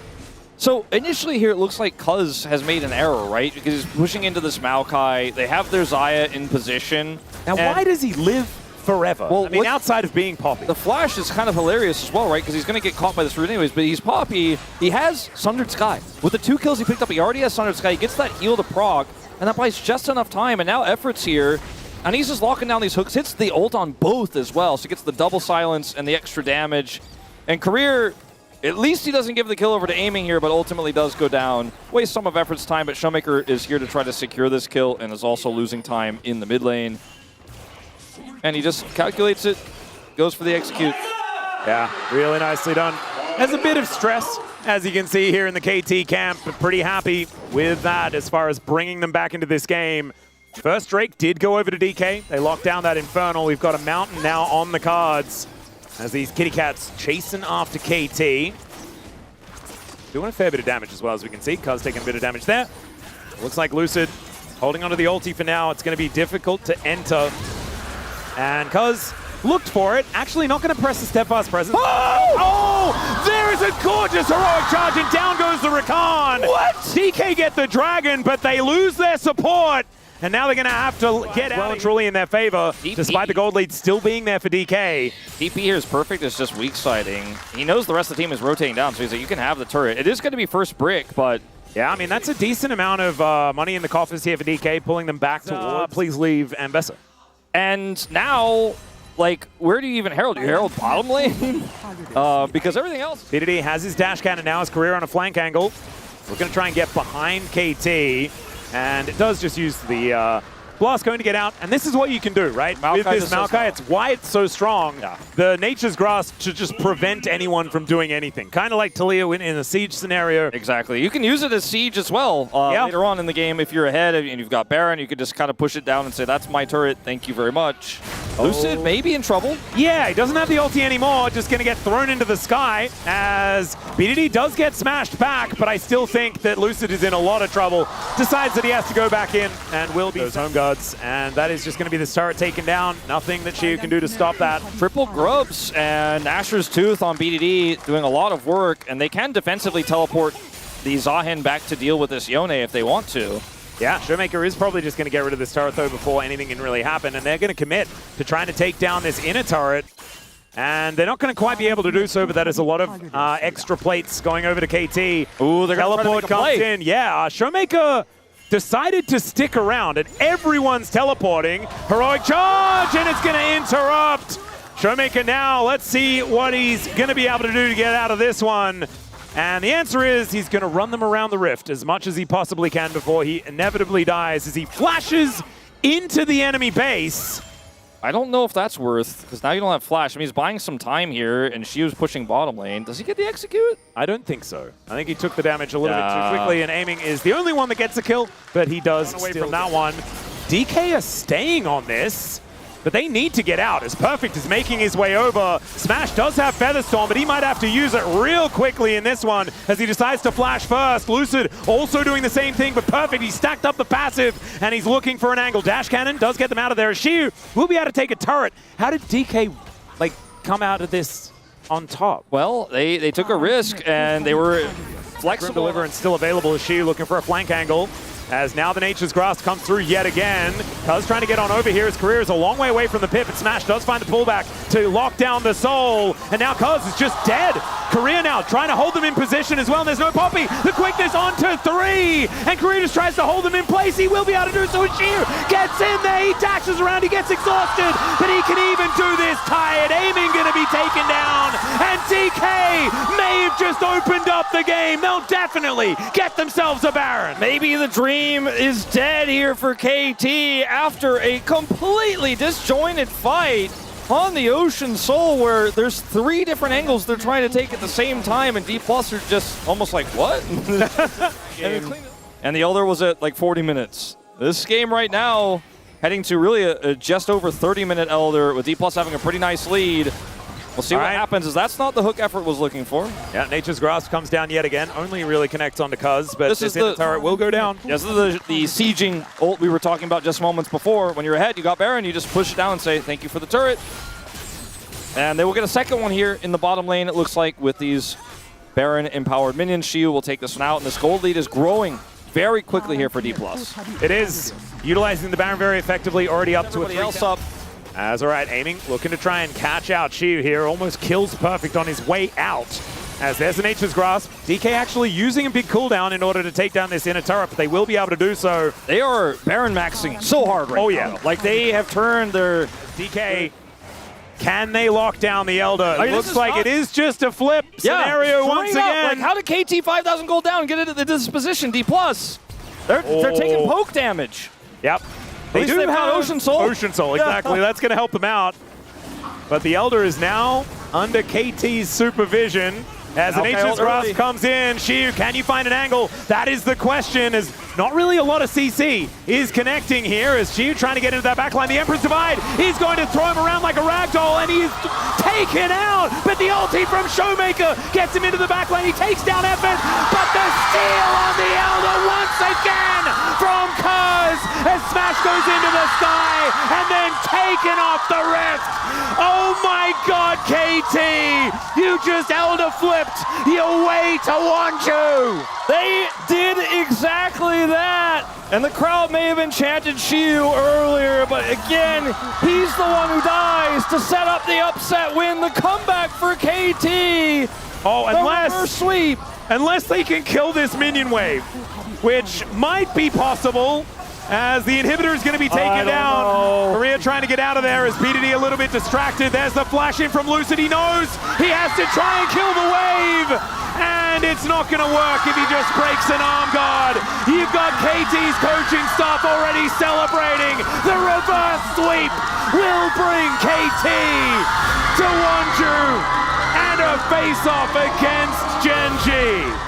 [SPEAKER 1] So initially here, it looks like Kuz has made an error, right? Because he's pushing into this Maokai. They have their Xayah in position.
[SPEAKER 2] Now, why does he live forever?
[SPEAKER 1] Well,
[SPEAKER 2] I mean, outside of being Poppy.
[SPEAKER 1] The flash is kind of hilarious as well, right? Because he's going to get caught by this root anyways, but he's Poppy. He has Sundered Sky. With the 2 kills he picked up, he already has Sundered Sky. He gets that heal to proc, and that buys just enough time, and now Effort's here, and he's just locking down these hooks. Hits the ult on both as well, so he gets the double silence and the extra damage. And Career, at least he doesn't give the kill over to aiming here, but ultimately does go down. Wastes some of Effort's time, but Showmaker is here to try to secure this kill and is also losing time in the mid lane. And he just calculates it, goes for the execute.
[SPEAKER 2] Yeah, really nicely done. Has a bit of stress, as you can see here in the KT camp, but pretty happy with that as far as bringing them back into this game. First Drake did go over to DK. They locked down that Infernal. We've got a Mountain now on the cards as these kitty cats chasing after KT. Doing a fair bit of damage as well, as we can see. Kuz taking a bit of damage there. Looks like Lucid holding onto the ulti for now. It's going to be difficult to enter. And Kuz looked for it. Actually not going to press the Steadfast Presence. Oh! There is a gorgeous heroic charge, and down goes the Rakan. What? DK get the Dragon, but they lose their support. and now they're going to have to get out and truly in their favor, despite the gold lead still being there for DK.
[SPEAKER 1] DP here is perfect. It's just weak siding. He knows the rest of the team is rotating down, so he's like, you can have the turret. It is going to be first brick, but...
[SPEAKER 2] Yeah, I mean, that's a decent amount of money in the coffers here for DK, pulling them back towards Please Leave Ambessa.
[SPEAKER 1] And now, like, where do you even herald? You herald bottom lane? Because everything else...
[SPEAKER 2] BDD has his dash cannon now, his career on a flank angle. We're going to try and get behind KT, and it does just use the blast going to get out, and this is what you can do, right? With this Maokai, it's why it's so strong. Yeah. The Nature's Grasp to just prevent anyone from doing anything. Kind of like Talia in a siege scenario.
[SPEAKER 1] Exactly. You can use it as siege as well later on in the game. If you're ahead and you've got Baron, you could just kind of push it down and say, that's my turret, thank you very much. Lucid may be in trouble.
[SPEAKER 2] Yeah, he doesn't have the ulti anymore, just going to get thrown into the sky as BDD does get smashed back, but I still think that Lucid is in a lot of trouble. Decides that he has to go back in and will be those home guards, and that is just going to be the turret taken down. Nothing that Shiu can do to stop that.
[SPEAKER 1] Triple grubs and Asher's Tooth on BDD doing a lot of work, and they can defensively teleport the Zahin back to deal with this Yone if they want to.
[SPEAKER 2] Yeah, Showmaker is probably just going to get rid of this turret, though, before anything can really happen, and they're going to commit to trying to take down this inner turret, and they're not going to quite be able to do so, but that is a lot of extra plates going over to KT.
[SPEAKER 1] Ooh, they're
[SPEAKER 2] teleport comes in. Yeah, Showmaker decided to stick around, and everyone's teleporting. Heroic charge, and it's going to interrupt. Showmaker now, let's see what he's going to be able to do to get out of this one. And the answer is he's going to run them around the rift as much as he possibly can before he inevitably dies as he flashes into the enemy base.
[SPEAKER 1] I don't know if that's worth, because now you don't have flash. I mean, he's buying some time here, and Shiu's pushing bottom lane. Does he get the execute?
[SPEAKER 2] I don't think so. I think he took the damage a little bit too quickly, and aiming is the only one that gets a kill, but he does away from that one. DK are staying on this, but they need to get out as Perfect is making his way over. Smash does have Featherstorm, but he might have to use it real quickly in this one as he decides to flash first. Lucid also doing the same thing, but Perfect, he stacked up the passive and he's looking for an angle. Dash Cannon does get them out of there. Shiu will be able to take a turret. How did DK like come out of this on top?
[SPEAKER 1] Well, they took a risk and they were flexible.
[SPEAKER 2] Deliverance still available as Shiu looking for a flank angle. As now the Nature's Grasp comes through yet again. Kuz trying to get on over here. His career is a long way away from the pit, but Smash does find the pullback to lock down the Soul. And now Kuz is just dead. Korea now trying to hold them in position as well. And there's no Poppy. The quickness onto 3. And Korea just tries to hold them in place. He will be able to do so. Shiu gets in there. He dashes around. He gets exhausted. But he can even do this tired. Aiming going to be taken down. And DK may have just opened up the game. They'll definitely get themselves a Baron.
[SPEAKER 1] Maybe the dream is dead here for KT after a completely disjointed fight on the Ocean Soul where there's 3 different angles they're trying to take at the same time, and D+ are just almost like, what? And the Elder was at like 40 minutes. This game right now heading to really a just over 30-minute Elder with D+ having a pretty nice lead. We'll see what happens, as that's not the hook effort was looking for.
[SPEAKER 2] Yeah, Nature's Grasp comes down yet again. Only really connects onto Kuz, but this turret will go down.
[SPEAKER 1] Yes, this is the sieging ult we were talking about just moments before. When you're ahead, you got Baron, you just push it down and say, thank you for the turret. And they will get a second one here in the bottom lane, it looks like, with these Baron-empowered minions. Shiu will take this one out, and this gold lead is growing very quickly here for D+.
[SPEAKER 2] It is. Utilizing the Baron very effectively, already up to a 3.
[SPEAKER 1] Else up.
[SPEAKER 2] As all right, aiming, looking to try and catch out Shiu here. Almost kills Perfect on his way out. As there's the Nature's Grasp. DK actually using a big cooldown in order to take down this inner turret, but they will be able to do so.
[SPEAKER 1] They are Baron maxing so hard right now.
[SPEAKER 2] Yeah.
[SPEAKER 1] Like they have turned their...
[SPEAKER 2] DK, can they lock down the Elder? It looks like it is just a flip scenario once again.
[SPEAKER 1] Like, how did KT 5,000 gold down get into this position? D+. They're taking poke damage.
[SPEAKER 2] Yep.
[SPEAKER 1] They do have Ocean Soul.
[SPEAKER 2] Ocean Soul, exactly. That's going to help them out. But the Elder is now under KT's supervision. As the Nature's Grasp comes in, Shiu, can you find an angle? That is the question, as not really a lot of CC is connecting here, as Shiu trying to get into that backline. The Emperor's Divide, he's going to throw him around like a ragdoll, and he's taken out. But the ulti from Showmaker gets him into the backline. He takes down Effort, but the steal on the Elder once again from Kuz, as Smash goes into the sky, and then taken off the rift. Oh my God, KT, you just Elder flipped your way to Wonju.
[SPEAKER 1] They did exactly that. And the crowd may have enchanted Shiu earlier, but again, he's the one who dies to set up the upset win, the comeback for KT.
[SPEAKER 2] Oh,
[SPEAKER 1] the reverse sweep.
[SPEAKER 2] Unless they can kill this minion wave, which might be possible, as the inhibitor is going to be taken down. Maria trying to get out of there as PDD a little bit distracted. There's the flash in from Lucid. He knows he has to try and kill the wave. And it's not going to work if he just breaks an arm guard. You've got KT's coaching staff already celebrating. The reverse sweep will bring KT to Wonju and a face-off against Genji.